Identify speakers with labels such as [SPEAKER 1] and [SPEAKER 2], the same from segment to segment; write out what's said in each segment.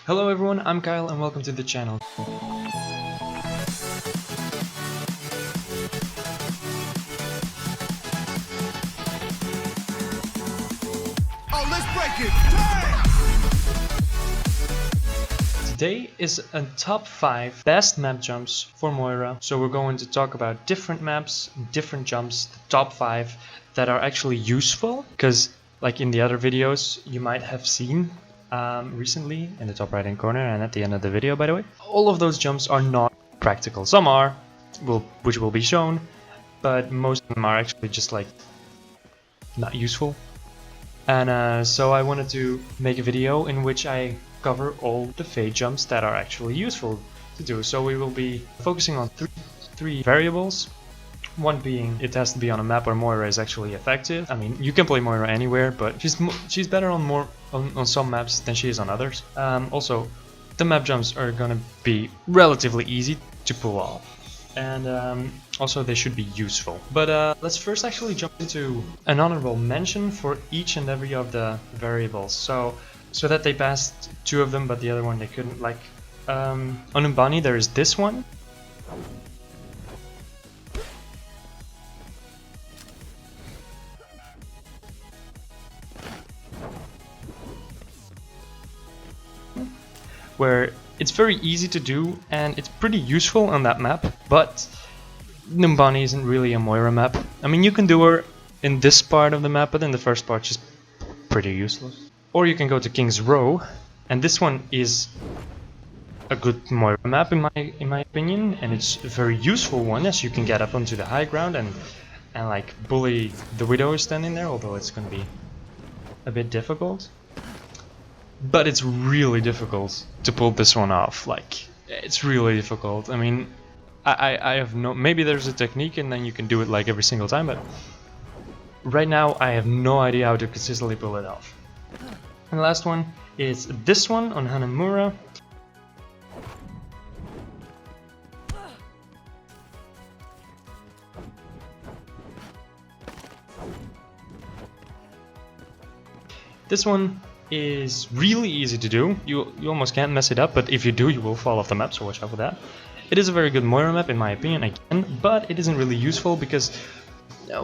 [SPEAKER 1] Hello everyone, I'm Kyle and welcome to the channel.
[SPEAKER 2] Oh, let's break it!
[SPEAKER 1] Today is a top 5 best map jumps for Moira. So we're going to talk about different maps, different jumps, the top 5 that are actually useful. Because like in the other videos you might have seen recently in the top right hand corner and at the end of the video, by the way, all of those jumps are not practical. Some are, which will be shown, but most of them are actually just like not useful. And so I wanted to make a video in which I cover all the fade jumps that are actually useful to do. So we will be focusing on three variables. One being it has to be on a map where Moira is actually effective. I mean, you can play Moira anywhere, but she's better on some maps than she is on others. Also, the map jumps are gonna be relatively easy to pull off, and also they should be useful. But let's first actually jump into an honorable mention for each and every of the variables. So that they passed 2 of them, but the other one they couldn't. Like on Umbani, there is this one. Where it's very easy to do and it's pretty useful on that map, but Numbani isn't really a Moira map. I mean, you can do her in this part of the map, but in the first part she's pretty useless. Or you can go to King's Row, and this one is a good Moira map in my opinion, and it's a very useful one as you can get up onto the high ground and like bully the Widow standing there, although it's gonna be a bit difficult. But it's really difficult to pull this one off. Like, it's really difficult. I mean, I have no... Maybe there's a technique and then you can do it like every single time, but right now I have no idea how to consistently pull it off. And the last one is this one on Hanamura. This one is really easy to do. You almost can't mess it up, but if you do, you will fall off the map, so watch out for that. It is a very good Moira map in my opinion, again, but it isn't really useful because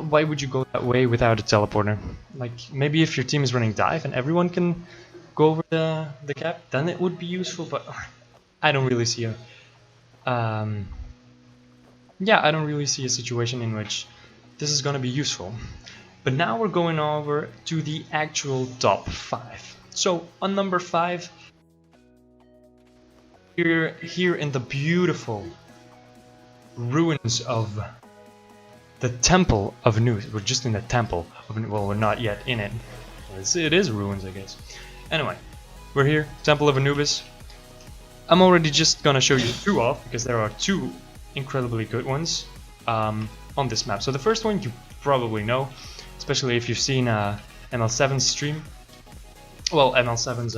[SPEAKER 1] why would you go that way without a teleporter? Like, maybe if your team is running dive and everyone can go over the cap, then it would be useful, but I don't really see a... yeah, I don't really see a situation in which this is gonna be useful. But now we're going over to the actual top 5. So on number 5, here in the beautiful ruins of the Temple of Anubis. We're just in the Temple of Anubis. Well, we're not yet in it. It is ruins, I guess. Anyway, we're here, Temple of Anubis. I'm already just gonna show you 2 off because there are 2 incredibly good ones on this map. So the first one you probably know, especially if you've seen ML7's stream. Well, ML7's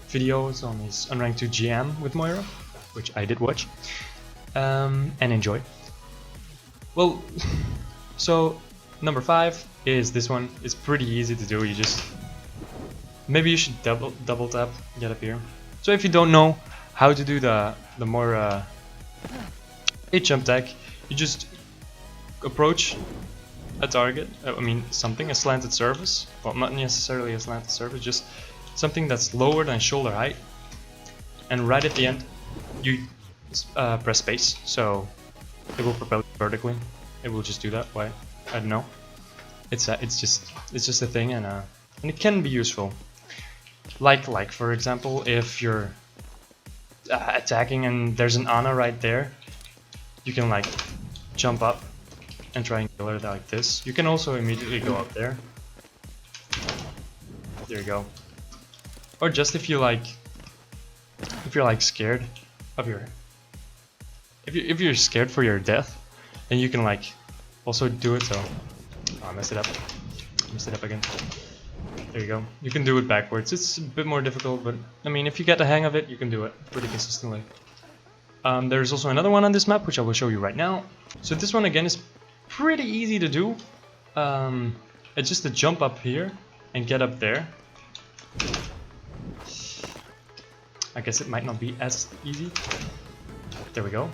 [SPEAKER 1] videos on his Unranked 2 GM with Moira, which I did watch and enjoy. Well, so number 5 is this one. It's pretty easy to do. You just... Maybe you should double tap, get up here. So if you don't know how to do the Moira 8 jump tech, you just approach a target, I mean something, a slanted surface, well not necessarily a slanted surface, just something that's lower than shoulder height, and right at the end you press space, so it will propel vertically. It will just do that. Why? I don't know. It's just a thing, and it can be useful. Like for example, if you're attacking and there's an Ana right there, you can like jump up and try and kill her like this. You can also immediately go up there. There you go. Or just if you're like scared of your... If you're scared for your death, then you can like also do it. So oh, I messed it up. Messed it up again. There you go. You can do it backwards. It's a bit more difficult, but I mean, if you get the hang of it, you can do it pretty consistently. There's also another one on this map, which I will show you right now. So this one again is pretty easy to do. It's just to jump up here and get up there. I guess it might not be as easy. There we go.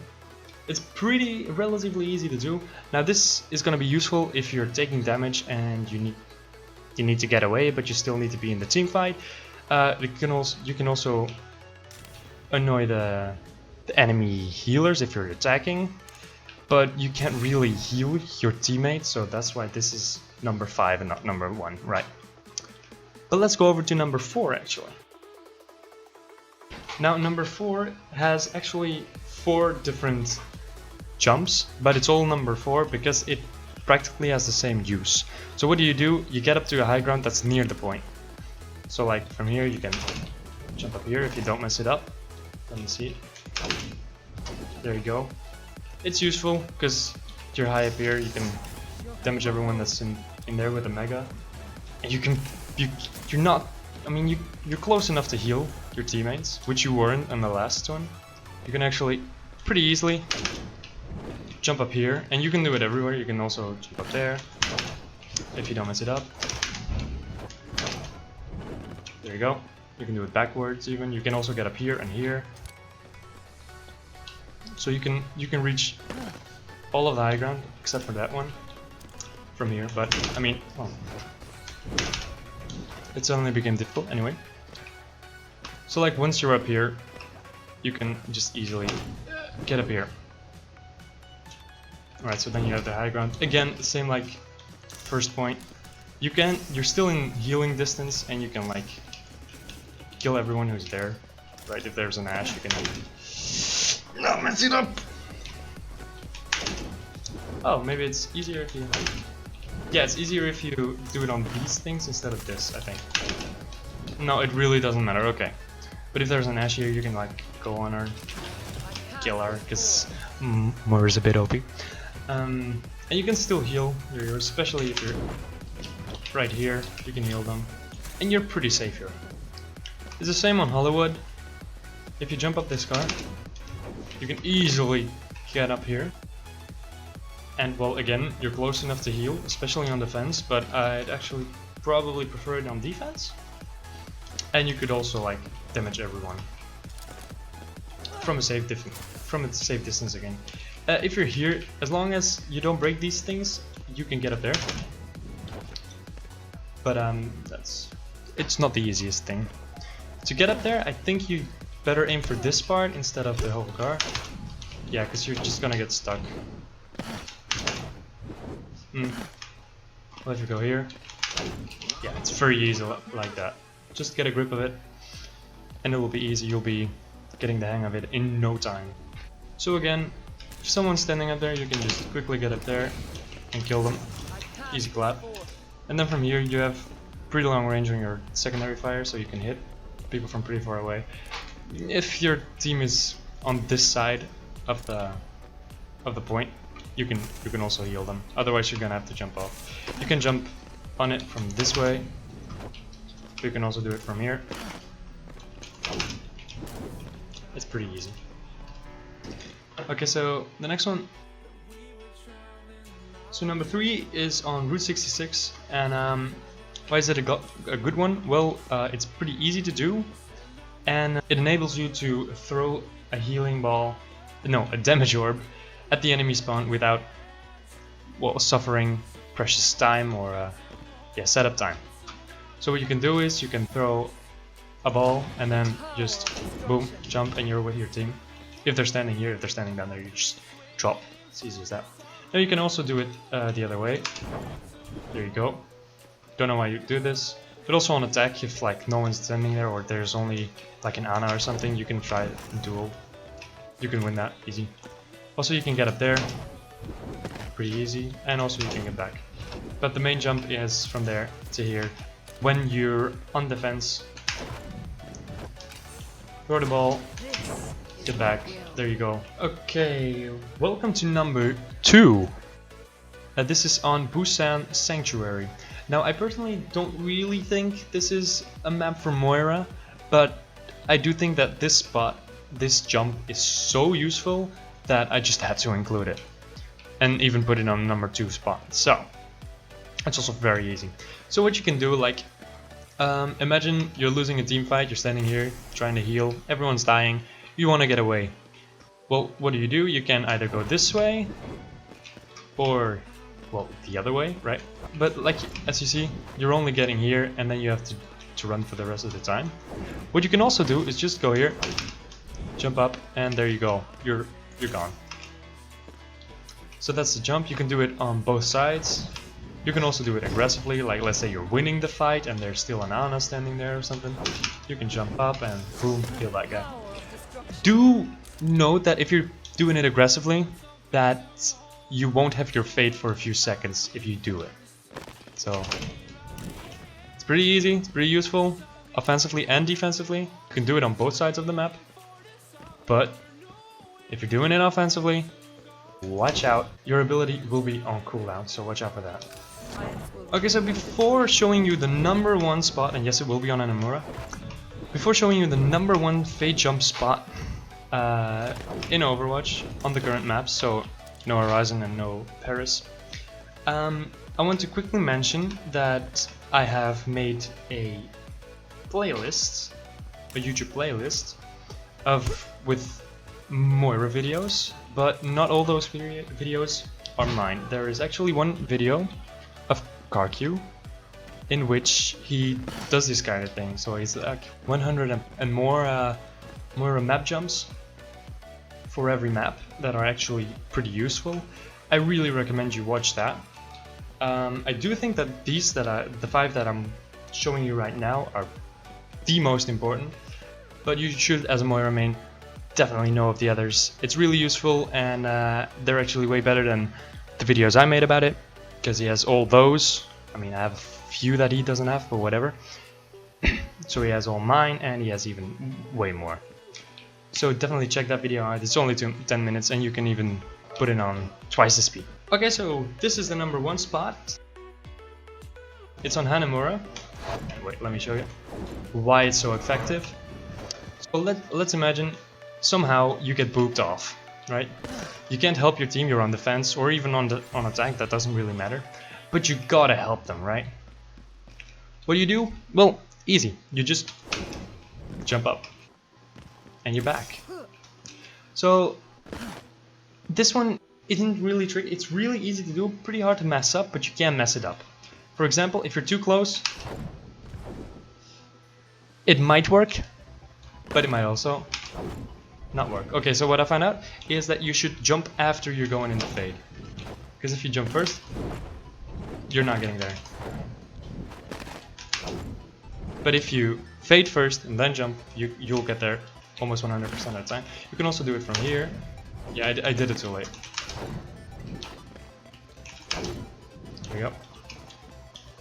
[SPEAKER 1] It's pretty relatively easy to do. Now this is going to be useful if you're taking damage and you need to get away, but you still need to be in the team fight. You can also annoy the enemy healers if you're attacking, but you can't really heal your teammates, so that's why this is number 5 and not number 1, right? But let's go over to number 4 actually. Now number 4 has actually 4 different jumps, but it's all number 4 because it practically has the same use. So what do? You get up to a high ground that's near the point. So like from here you can jump up here if you don't mess it up. Let me see. There you go. It's useful because you're high up here, you can damage everyone that's in there with a mega. And you're not, I mean you're close enough to heal your teammates, which you weren't on the last one. You can actually pretty easily jump up here, and you can do it everywhere. You can also jump up there if you don't mess it up. There you go. You can do it backwards even. You can also get up here and here. So you can reach all of the high ground except for that one from here. But I mean, well, it suddenly became difficult anyway. So like once you're up here, you can just easily get up here. Alright, so then you have the high ground. Again, same like first point. You're still in healing distance and you can like kill everyone who's there. Right, if there's an Ash, you can not mess it up. Oh, maybe it's easier if you... Yeah, it's easier if you do it on these things instead of this, I think. No, it really doesn't matter, okay. But if there's an Ash here, you can like go on her, kill her, because Moira's a bit OP. And you can still heal your heroes, especially if you're right here, you can heal them. And you're pretty safe here. It's the same on Hollywood. If you jump up this car, you can easily get up here. And well, again, you're close enough to heal, especially on defense, but I'd actually probably prefer it on defense. And you could also like damage everyone from a safe distance again. If you're here, as long as you don't break these things, you can get up there. But it's not the easiest thing. To get up there, I think you better aim for this part instead of the whole car. Yeah, because you're just gonna get stuck. Well, if you go here, yeah, it's very easy like that. Just get a grip of it, and it will be easy. You'll be getting the hang of it in no time. So again, if someone's standing up there, you can just quickly get up there and kill them. Easy clap. And then from here, you have pretty long range on your secondary fire, so you can hit people from pretty far away. If your team is on this side of the point, you can also heal them. Otherwise, you're gonna have to jump off. You can jump on it from this way. You can also do it from here. It's pretty easy. Okay, so the next one. So number 3 is on Route 66, and why is it a good one? Well, it's pretty easy to do, and it enables you to throw a healing ball, no, a damage orb, at the enemy spawn without suffering precious time or setup time. So what you can do is you can throw a ball and then just boom, jump, and you're with your team. If they're standing here, if they're standing down there, you just drop. It's easy as that. Now you can also do it the other way. There you go. Don't know why you do this. But also on attack, if like no one's standing there or there's only like an Ana or something, you can try a duel. You can win that easy. Also you can get up there, pretty easy, and also you can get back. But the main jump is from there to here. When you're on defense, throw the ball, get back, there you go. Okay, welcome to number 2. This is on Busan Sanctuary. Now I personally don't really think this is a map for Moira, but I do think that this spot, this jump is so useful that I just had to include it. And even put it on number 2 spot. So, it's also very easy. So what you can do, like, Imagine you're losing a team fight, you're standing here trying to heal, everyone's dying, you want to get away. Well, what do? You can either go this way or, well, the other way, right? But like, as you see, you're only getting here and then you have to run for the rest of the time. What you can also do is just go here, jump up, and there you go, you're gone. So that's the jump. You can do it on both sides. You can also do it aggressively, like let's say you're winning the fight and there's still an Ana standing there or something. You can jump up and boom, kill that guy. Do note that if you're doing it aggressively, that you won't have your fade for a few seconds if you do it. So it's pretty easy, it's pretty useful, offensively and defensively. You can do it on both sides of the map, but if you're doing it offensively, watch out, your ability will be on cooldown, so watch out for that. Okay, so before showing you the #1 spot, and yes, it will be on Hanamura, before showing you the #1 fade jump spot in Overwatch on the current maps, so no Horizon and no Paris, I want to quickly mention that I have made a playlist, a YouTube playlist with MOIRA videos, but not all those videos are mine. There is actually one video of Karq in which he does this kind of thing. So he's like 100 and more map jumps for every map that are actually pretty useful. I really recommend you watch that. I do think that the 5 that I'm showing you right now are the most important, but you should, as a MOIRA main, definitely know of the others. It's really useful, and they're actually way better than the videos I made about it, because he has all those. I mean, I have a few that he doesn't have, but whatever. So he has all mine, and he has even way more. So definitely check that video out. It's only 10 minutes, and you can even put it on twice the speed. Okay, so this is the #1 spot. It's on Hanamura. Wait, let me show you why it's so effective. So let's imagine somehow you get booped off, right? You can't help your team, you're on defense or even on a tank, that doesn't really matter. But you gotta help them, right? What do you do? Well, easy. You just jump up and you're back. So this one isn't really tricky. It's really easy to do, pretty hard to mess up, but you can mess it up. For example, if you're too close, it might work, but it might also not work. Okay, so what I found out is that you should jump after you're going into fade. Because if you jump first, you're not getting there. But if you fade first and then jump, you'll get there almost 100% of the time. You can also do it from here. Yeah, I did it too late. There we go.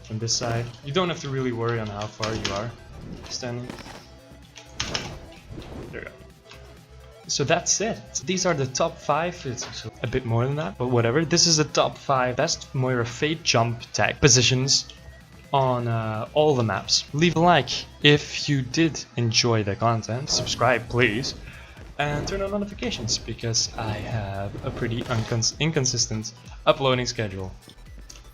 [SPEAKER 1] From this side, you don't have to really worry on how far you are standing. There we go. So that's it. These are the top 5. It's a bit more than that, but whatever. This is the top 5 best MOIRA fade jump tag positions on all the maps. Leave a like if you did enjoy the content. Subscribe, please. And turn on notifications, because I have a pretty inconsistent uploading schedule.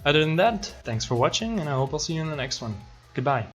[SPEAKER 1] Other than that, thanks for watching, and I hope I'll see you in the next one. Goodbye.